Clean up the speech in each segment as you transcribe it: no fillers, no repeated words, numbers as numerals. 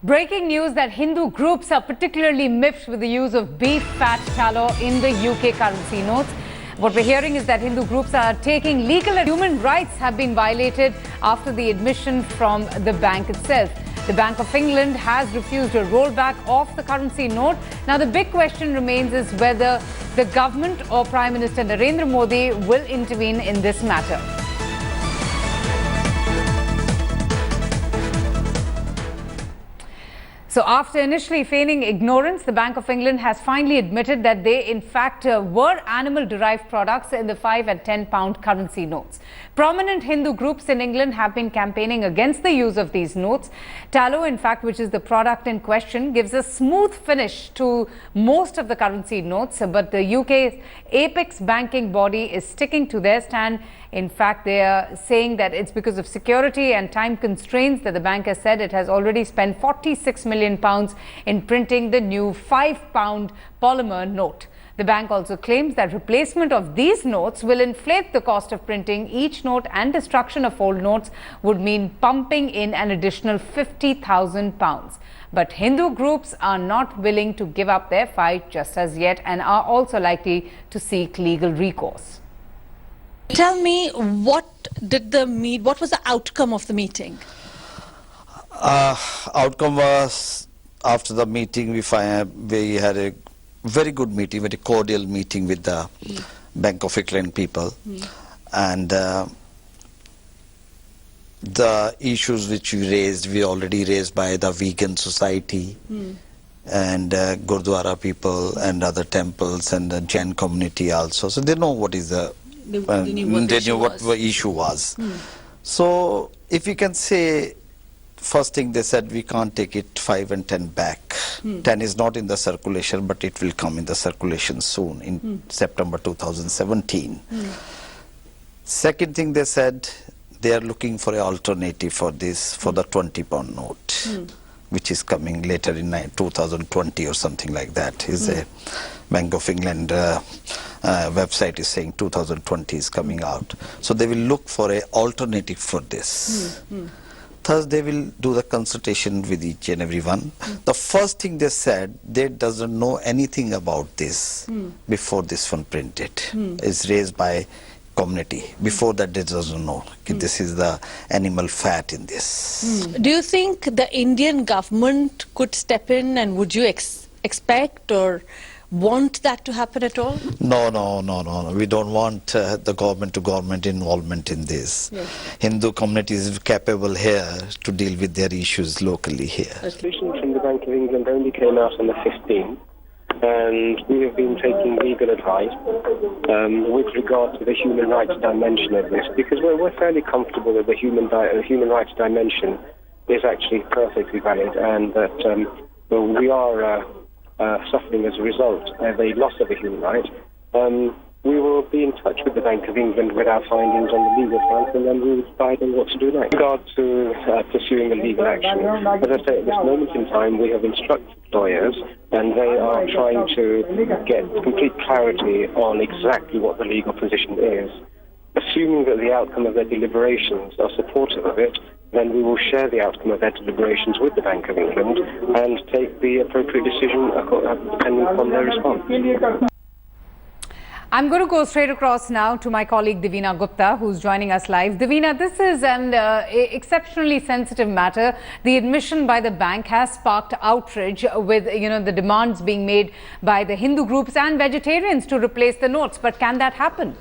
Breaking news that Hindu groups are particularly miffed with the use of beef fat tallow in the UK currency notes. What we're hearing is that Hindu groups are taking legal and human rights have been violated after the admission from the bank itself. The Bank of England has refused a rollback of the currency note. Now, the big question remains is whether the government or Prime Minister Narendra Modi will intervene in this matter. So after initially feigning ignorance, the Bank of England has finally admitted that they in fact were animal-derived products in the 5 and 10 pound currency notes. Prominent Hindu groups in England have been campaigning against the use of these notes. Tallow, in fact, which is the product in question, gives a smooth finish to most of the currency notes, but the UK's apex banking body is sticking to their stand. In fact, they are saying that it's because of security and time constraints that the bank has said it has already spent £46 million in printing the new 5 pound polymer note. The bank also claims that replacement of these notes will inflate the cost of printing each note, and destruction of old notes would mean pumping in an additional £50,000. But Hindu groups are not willing to give up their fight just as yet and are also likely to seek legal recourse. Tell me, what was the outcome of the meeting? Outcome was, after the meeting, we had a very good meeting, very cordial meeting with the Bank of England people, and the issues which we already raised by the vegan society and Gurdwara people and other temples and the Jain community also. So they know what is the they knew what the issue was. So if we can say, first thing they said, we can't take it 5 and 10 back. 10 is not in the circulation, but it will come in the circulation soon, in September 2017. Second thing they said, they are looking for an alternative for this, for the 20 pound note, which is coming later in 2020 or something like that. Is a Bank of England website is saying 2020 is coming out. So they will look for an alternative for this. Thus, they will do the consultation with each and every one. The first thing they said, they doesn't know anything about this before this one printed. It's raised by community. Before that, they doesn't know. This is the animal fat in this. Do you think the Indian government could step in, and would you expect or want that to happen at all? No. We don't want the government involvement in this. Hindu community is capable here to deal with their issues locally here. The solution from the Bank of England only came out on the 15th, and we have been taking legal advice with regard to the human rights dimension of this, because we're fairly comfortable that the human rights dimension is actually perfectly valid, and that we are suffering as a result of a loss of a human right. We will be in touch with the Bank of England with our findings on the legal front, and then we will decide on what to do next. In regard to pursuing a legal action, as I say, at this moment in time, we have instructed lawyers, and they are trying to get complete clarity on exactly what the legal position is. Assuming that the outcome of their deliberations are supportive of it, then we will share the outcome of their deliberations with the Bank of England and take the appropriate decision depending upon their response. I'm going to go straight across now to my colleague Divina Gupta, who's joining us live. Divina, this is an exceptionally sensitive matter. The admission by the bank has sparked outrage with, the demands being made by the Hindu groups and vegetarians to replace the notes. But can that happen?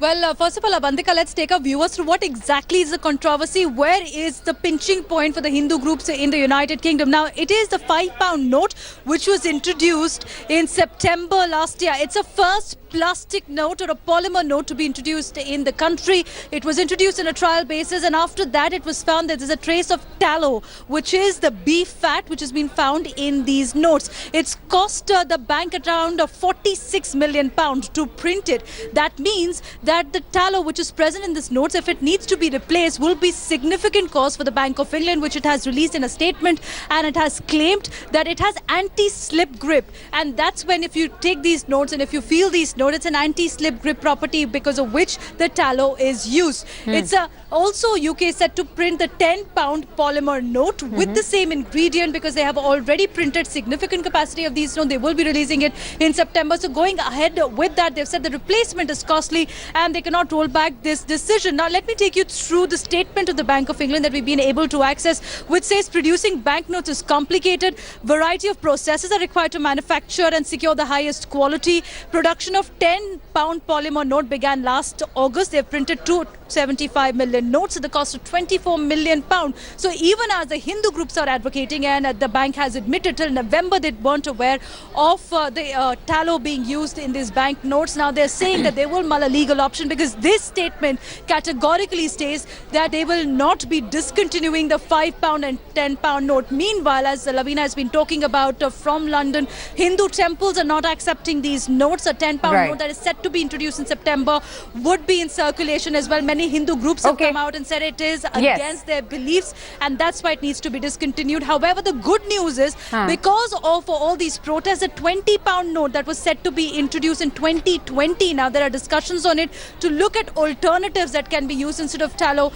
Well, first of all, Abantika, let's take our viewers through what exactly is the controversy. Where is the pinching point for the Hindu groups in the United Kingdom? Now, it is the 5 pound note which was introduced in September last year. It's a first plastic note or a polymer note to be introduced in the country. It was introduced on a trial basis, and after that it was found that there's a trace of tallow, which is the beef fat which has been found in these notes. It's cost the bank around £46 million to print it. That means that the tallow which is present in these notes, if it needs to be replaced, will be significant cost for the Bank of England, which it has released in a statement, and it has claimed that it has anti-slip grip. And that's when, if you take these notes and if you feel these note. It's an anti-slip grip property because of which the tallow is used. It's also UK set to print the 10-pound polymer note with the same ingredient because they have already printed significant capacity of these notes. They will be releasing it in September. So going ahead with that, they've said the replacement is costly and they cannot roll back this decision. Now let me take you through the statement of the Bank of England that we've been able to access, which says producing banknotes is complicated. Variety of processes are required to manufacture and secure the highest quality. Production of 10-pound polymer note began last August. They've printed 275 million notes at the cost of 24 million pounds. So even as the Hindu groups are advocating, and the bank has admitted till November they weren't aware of the tallow being used in these banknotes. Now they're saying that they will mull a legal option because this statement categorically states that they will not be discontinuing the 5-pound and 10-pound note. Meanwhile, as Lavina has been talking about from London, Hindu temples are not accepting these notes. A 10-pound note that is set to be introduced in September would be in circulation as well. Many Hindu groups have come out and said it is against their beliefs, and that's why it needs to be discontinued. However, the good news is because of all these protests, a 20-pound note that was set to be introduced in 2020, now there are discussions on it to look at alternatives that can be used instead of tallow,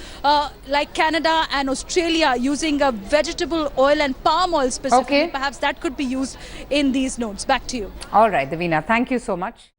like Canada and Australia using vegetable oil and palm oil specifically. Perhaps that could be used in these notes. Back to you. All right, Davina, thank you so much.